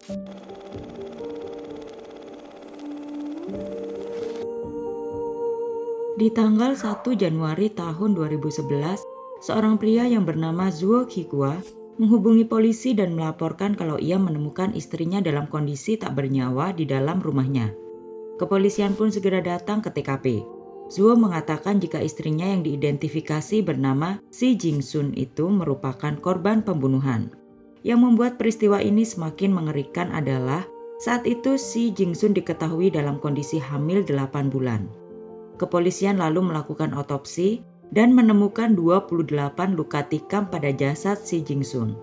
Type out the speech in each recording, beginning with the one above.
Di tanggal 1 Januari tahun 2011, seorang pria yang bernama Zuo Qihua menghubungi polisi dan melaporkan kalau ia menemukan istrinya dalam kondisi tak bernyawa di dalam rumahnya. Kepolisian pun segera datang ke TKP. Zuo mengatakan jika istrinya yang diidentifikasi bernama Si Jingsun itu merupakan korban pembunuhan. Yang membuat peristiwa ini semakin mengerikan adalah saat itu Si Jingsun diketahui dalam kondisi hamil 8 bulan. Kepolisian lalu melakukan otopsi dan menemukan 28 luka tikam pada jasad Si Jingsun.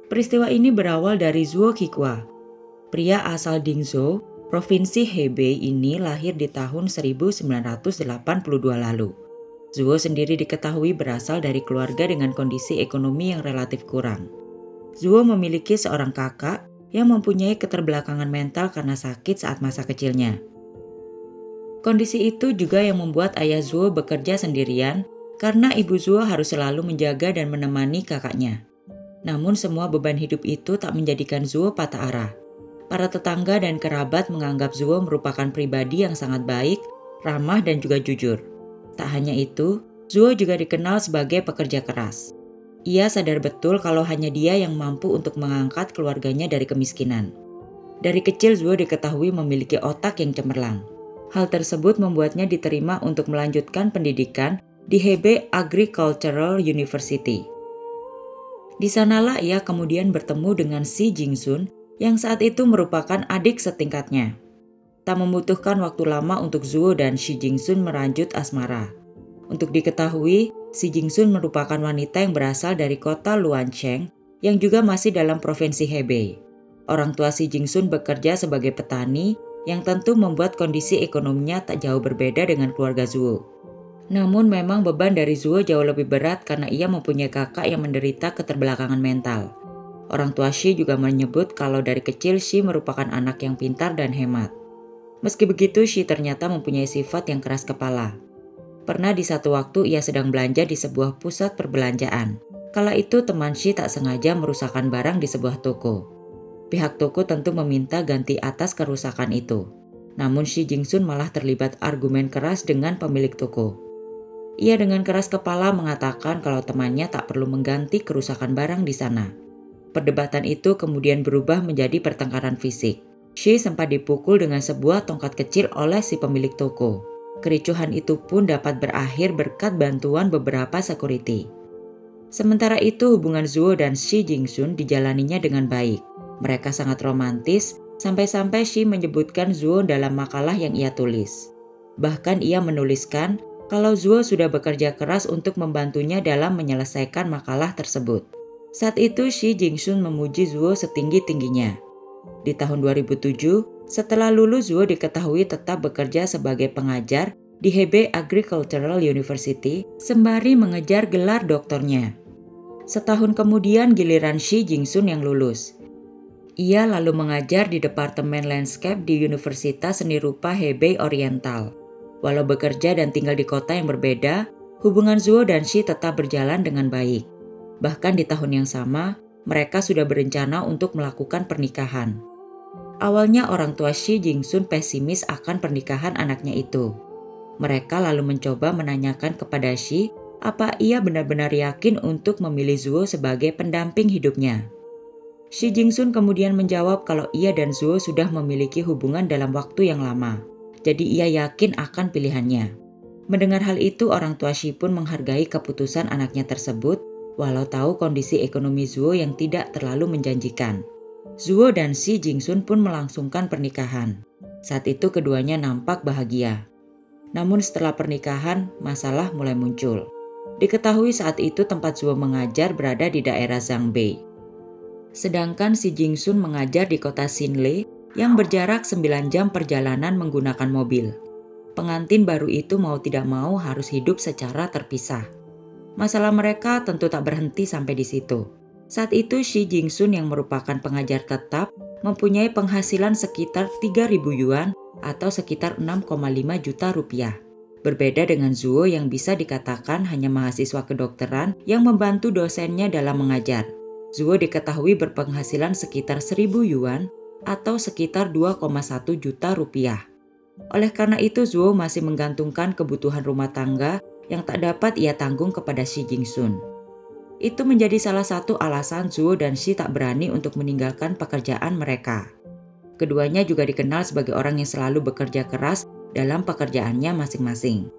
Peristiwa ini berawal dari Zuo Qihua. Pria asal Dingzhou, Provinsi Hebei ini lahir di tahun 1982 lalu. Zuo sendiri diketahui berasal dari keluarga dengan kondisi ekonomi yang relatif kurang. Zuo memiliki seorang kakak yang mempunyai keterbelakangan mental karena sakit saat masa kecilnya. Kondisi itu juga yang membuat ayah Zuo bekerja sendirian karena ibu Zuo harus selalu menjaga dan menemani kakaknya. Namun semua beban hidup itu tak menjadikan Zuo patah arah. Para tetangga dan kerabat menganggap Zuo merupakan pribadi yang sangat baik, ramah dan juga jujur. Tak hanya itu, Zuo juga dikenal sebagai pekerja keras. Ia sadar betul kalau hanya dia yang mampu untuk mengangkat keluarganya dari kemiskinan. Dari kecil Zuo diketahui memiliki otak yang cemerlang. Hal tersebut membuatnya diterima untuk melanjutkan pendidikan di Hebei Agricultural University. Di sanalah ia kemudian bertemu dengan Si Jingsun yang saat itu merupakan adik setingkatnya. Tak membutuhkan waktu lama untuk Zuo dan Si Jingsun melanjut asmara. Untuk diketahui, Si Jingsun merupakan wanita yang berasal dari kota Luancheng yang juga masih dalam provinsi Hebei. Orang tua Si Jingsun bekerja sebagai petani yang tentu membuat kondisi ekonominya tak jauh berbeda dengan keluarga Zuo. Namun memang beban dari Zuo jauh lebih berat karena ia mempunyai kakak yang menderita keterbelakangan mental. Orang tua Shi juga menyebut kalau dari kecil Shi merupakan anak yang pintar dan hemat. Meski begitu, Shi ternyata mempunyai sifat yang keras kepala. Pernah di satu waktu ia sedang belanja di sebuah pusat perbelanjaan. Kala itu teman Shi tak sengaja merusakkan barang di sebuah toko. Pihak toko tentu meminta ganti atas kerusakan itu. Namun Si Jingsun malah terlibat argumen keras dengan pemilik toko. Ia dengan keras kepala mengatakan kalau temannya tak perlu mengganti kerusakan barang di sana. Perdebatan itu kemudian berubah menjadi pertengkaran fisik. Si sempat dipukul dengan sebuah tongkat kecil oleh si pemilik toko. Kericuhan itu pun dapat berakhir berkat bantuan beberapa security. Sementara itu hubungan Zuo dan Si Jingsun dijalaninya dengan baik. Mereka sangat romantis, sampai-sampai Shi menyebutkan Zuo dalam makalah yang ia tulis. Bahkan ia menuliskan kalau Zuo sudah bekerja keras untuk membantunya dalam menyelesaikan makalah tersebut. Saat itu Si Jingsun memuji Zuo setinggi-tingginya. Di tahun 2007, setelah lulus Zuo diketahui tetap bekerja sebagai pengajar di Hebei Agricultural University sembari mengejar gelar doktornya. Setahun kemudian giliran Si Jingsun yang lulus. Ia lalu mengajar di Departemen Landscape di Universitas Seni Rupa Hebei Oriental. Walau bekerja dan tinggal di kota yang berbeda, hubungan Zuo dan Shi tetap berjalan dengan baik. Bahkan di tahun yang sama, mereka sudah berencana untuk melakukan pernikahan. Awalnya orang tua Si Jingsun pesimis akan pernikahan anaknya itu. Mereka lalu mencoba menanyakan kepada Shi apa ia benar-benar yakin untuk memilih Zuo sebagai pendamping hidupnya. Si Jingsun kemudian menjawab kalau ia dan Zuo sudah memiliki hubungan dalam waktu yang lama. Jadi ia yakin akan pilihannya. Mendengar hal itu, orang tua Shi pun menghargai keputusan anaknya tersebut, walau tahu kondisi ekonomi Zuo yang tidak terlalu menjanjikan. Zuo dan Si Jingsun pun melangsungkan pernikahan. Saat itu keduanya nampak bahagia. Namun setelah pernikahan, masalah mulai muncul. Diketahui saat itu tempat Zuo mengajar berada di daerah Zhangbei. Sedangkan Si Jingsun mengajar di kota Xinlei yang berjarak 9 jam perjalanan menggunakan mobil. Pengantin baru itu mau tidak mau harus hidup secara terpisah. Masalah mereka tentu tak berhenti sampai di situ. Saat itu Si Jingsun yang merupakan pengajar tetap mempunyai penghasilan sekitar 3.000 yuan atau sekitar 6,5 juta rupiah. Berbeda dengan Zuo yang bisa dikatakan hanya mahasiswa kedokteran yang membantu dosennya dalam mengajar. Zuo diketahui berpenghasilan sekitar 1.000 yuan atau sekitar 2,1 juta rupiah. Oleh karena itu Zuo masih menggantungkan kebutuhan rumah tangga yang tak dapat ia tanggung kepada Shi Jingsun. Itu menjadi salah satu alasan Zuo dan Shi tak berani untuk meninggalkan pekerjaan mereka. Keduanya juga dikenal sebagai orang yang selalu bekerja keras dalam pekerjaannya masing-masing.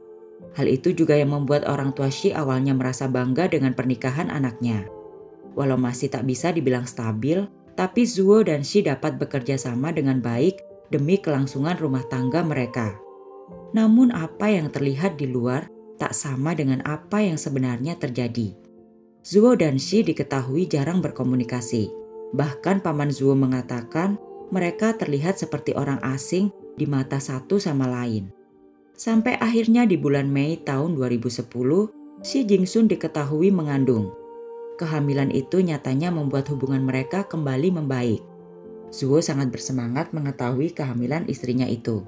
Hal itu juga yang membuat orang tua Shi awalnya merasa bangga dengan pernikahan anaknya. Walau masih tak bisa dibilang stabil, tapi Zuo dan Shi dapat bekerja sama dengan baik demi kelangsungan rumah tangga mereka. Namun apa yang terlihat di luar tak sama dengan apa yang sebenarnya terjadi. Zuo dan Shi diketahui jarang berkomunikasi. Bahkan paman Zuo mengatakan mereka terlihat seperti orang asing di mata satu sama lain. Sampai akhirnya di bulan Mei tahun 2010, Shi Jingsun diketahui mengandung. Kehamilan itu nyatanya membuat hubungan mereka kembali membaik. Zuo sangat bersemangat mengetahui kehamilan istrinya itu.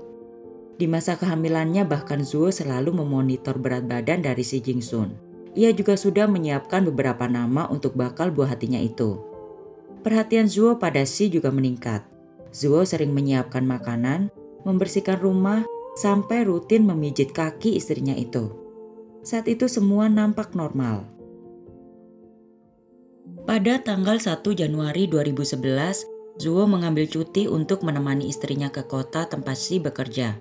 Di masa kehamilannya bahkan Zuo selalu memonitor berat badan dari Shi Jingsun. Ia juga sudah menyiapkan beberapa nama untuk bakal buah hatinya itu. Perhatian Zuo pada Shi juga meningkat. Zuo sering menyiapkan makanan, membersihkan rumah, sampai rutin memijit kaki istrinya itu. Saat itu semua nampak normal. Pada tanggal 1 Januari 2011, Zuo mengambil cuti untuk menemani istrinya ke kota tempat Shi bekerja.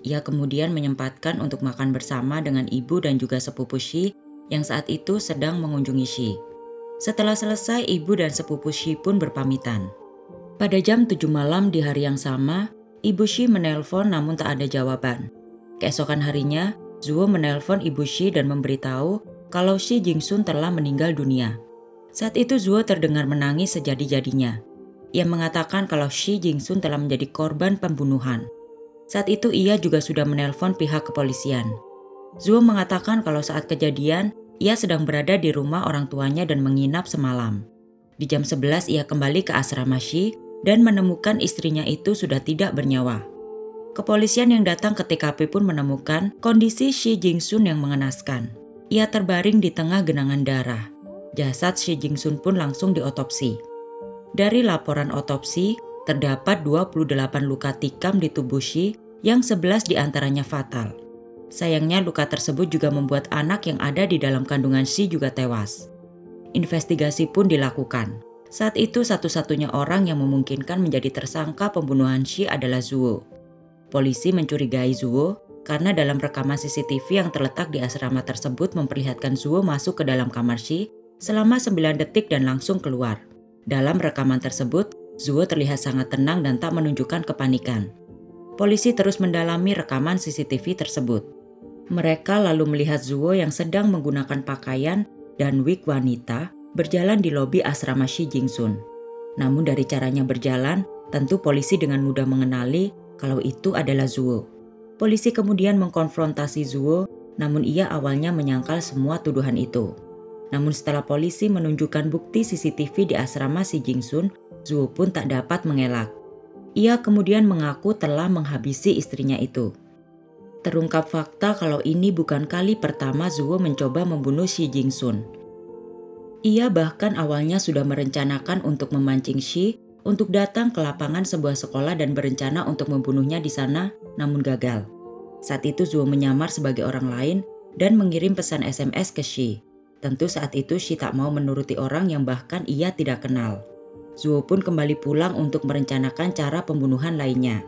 Ia kemudian menyempatkan untuk makan bersama dengan ibu dan juga sepupu Shi yang saat itu sedang mengunjungi Shi. Setelah selesai, ibu dan sepupu Shi pun berpamitan. Pada jam 7 malam di hari yang sama, ibu Shi menelpon namun tak ada jawaban. Keesokan harinya, Zuo menelpon ibu Shi dan memberitahu kalau Shi Jingsun telah meninggal dunia. Saat itu Zuo terdengar menangis sejadi-jadinya. Ia mengatakan kalau Shi Jingsun telah menjadi korban pembunuhan. Saat itu ia juga sudah menelpon pihak kepolisian. Zuo mengatakan kalau saat kejadian, ia sedang berada di rumah orang tuanya dan menginap semalam. Di jam 11 ia kembali ke asrama Shi dan menemukan istrinya itu sudah tidak bernyawa. Kepolisian yang datang ke TKP pun menemukan kondisi Shi Jingsun yang mengenaskan. Ia terbaring di tengah genangan darah. Jasad Shi Jingsun pun langsung diotopsi. Dari laporan otopsi, terdapat 28 luka tikam di tubuh Shi yang 11 diantaranya fatal. Sayangnya luka tersebut juga membuat anak yang ada di dalam kandungan Shi juga tewas. Investigasi pun dilakukan. Saat itu satu-satunya orang yang memungkinkan menjadi tersangka pembunuhan Shi adalah Zuo. Polisi mencurigai Zuo karena dalam rekaman CCTV yang terletak di asrama tersebut memperlihatkan Zuo masuk ke dalam kamar Shi selama 9 detik dan langsung keluar. Dalam rekaman tersebut, Zuo terlihat sangat tenang dan tak menunjukkan kepanikan. Polisi terus mendalami rekaman CCTV tersebut. Mereka lalu melihat Zuo yang sedang menggunakan pakaian dan wig wanita berjalan di lobi asrama Shi Jingsun. Namun dari caranya berjalan, tentu polisi dengan mudah mengenali kalau itu adalah Zuo. Polisi kemudian mengkonfrontasi Zuo, namun ia awalnya menyangkal semua tuduhan itu. Namun setelah polisi menunjukkan bukti CCTV di asrama Shi Jingsun, Zuo pun tak dapat mengelak. Ia kemudian mengaku telah menghabisi istrinya itu. Terungkap fakta kalau ini bukan kali pertama Zuo mencoba membunuh Shi Jingsun. Ia bahkan awalnya sudah merencanakan untuk memancing Shi untuk datang ke lapangan sebuah sekolah dan berencana untuk membunuhnya di sana, namun gagal. Saat itu Zuo menyamar sebagai orang lain dan mengirim pesan SMS ke Shi. Tentu saat itu Shi tak mau menuruti orang yang bahkan ia tidak kenal. Zuo pun kembali pulang untuk merencanakan cara pembunuhan lainnya.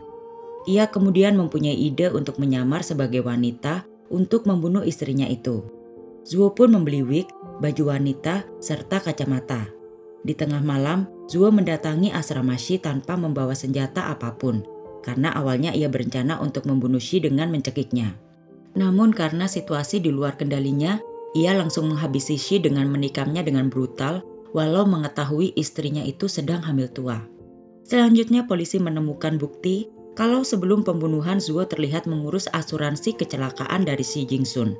Ia kemudian mempunyai ide untuk menyamar sebagai wanita untuk membunuh istrinya itu. Zuo pun membeli wig, baju wanita, serta kacamata. Di tengah malam, Zuo mendatangi asrama Shi tanpa membawa senjata apapun, karena awalnya ia berencana untuk membunuh Shi dengan mencekiknya. Namun karena situasi di luar kendalinya, ia langsung menghabisi Shi dengan menikamnya dengan brutal, walau mengetahui istrinya itu sedang hamil tua. Selanjutnya polisi menemukan bukti kalau sebelum pembunuhan Zuo terlihat mengurus asuransi kecelakaan dari Shi Jingsun.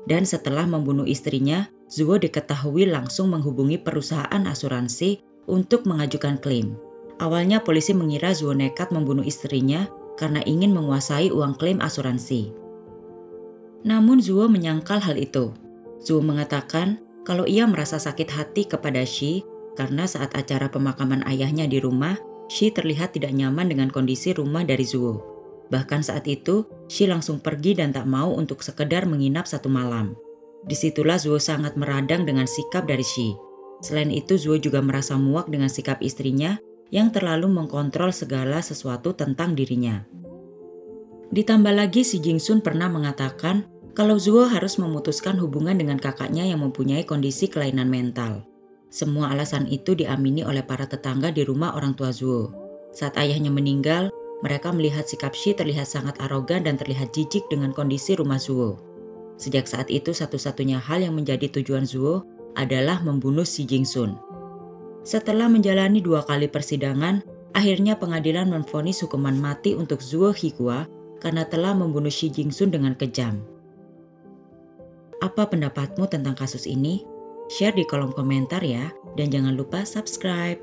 Dan setelah membunuh istrinya, Zuo diketahui langsung menghubungi perusahaan asuransi untuk mengajukan klaim. Awalnya polisi mengira Zuo nekat membunuh istrinya karena ingin menguasai uang klaim asuransi. Namun Zuo menyangkal hal itu. Zuo mengatakan kalau ia merasa sakit hati kepada Shi karena saat acara pemakaman ayahnya di rumah, Shi terlihat tidak nyaman dengan kondisi rumah dari Zuo. Bahkan saat itu, Shi langsung pergi dan tak mau untuk sekedar menginap satu malam. Disitulah Zuo sangat meradang dengan sikap dari Shi. Selain itu, Zuo juga merasa muak dengan sikap istrinya yang terlalu mengkontrol segala sesuatu tentang dirinya. Ditambah lagi, Si Jingsun pernah mengatakan kalau Zuo harus memutuskan hubungan dengan kakaknya yang mempunyai kondisi kelainan mental. Semua alasan itu diamini oleh para tetangga di rumah orang tua Zuo. Saat ayahnya meninggal, mereka melihat sikap Shi terlihat sangat arogan dan terlihat jijik dengan kondisi rumah Zuo. Sejak saat itu, satu-satunya hal yang menjadi tujuan Zuo adalah membunuh Si Jingsun. Setelah menjalani 2 kali persidangan, akhirnya pengadilan memvonis hukuman mati untuk Zuo Hikua karena telah membunuh Si Jingsun dengan kejam. Apa pendapatmu tentang kasus ini? Share di kolom komentar ya, dan jangan lupa subscribe.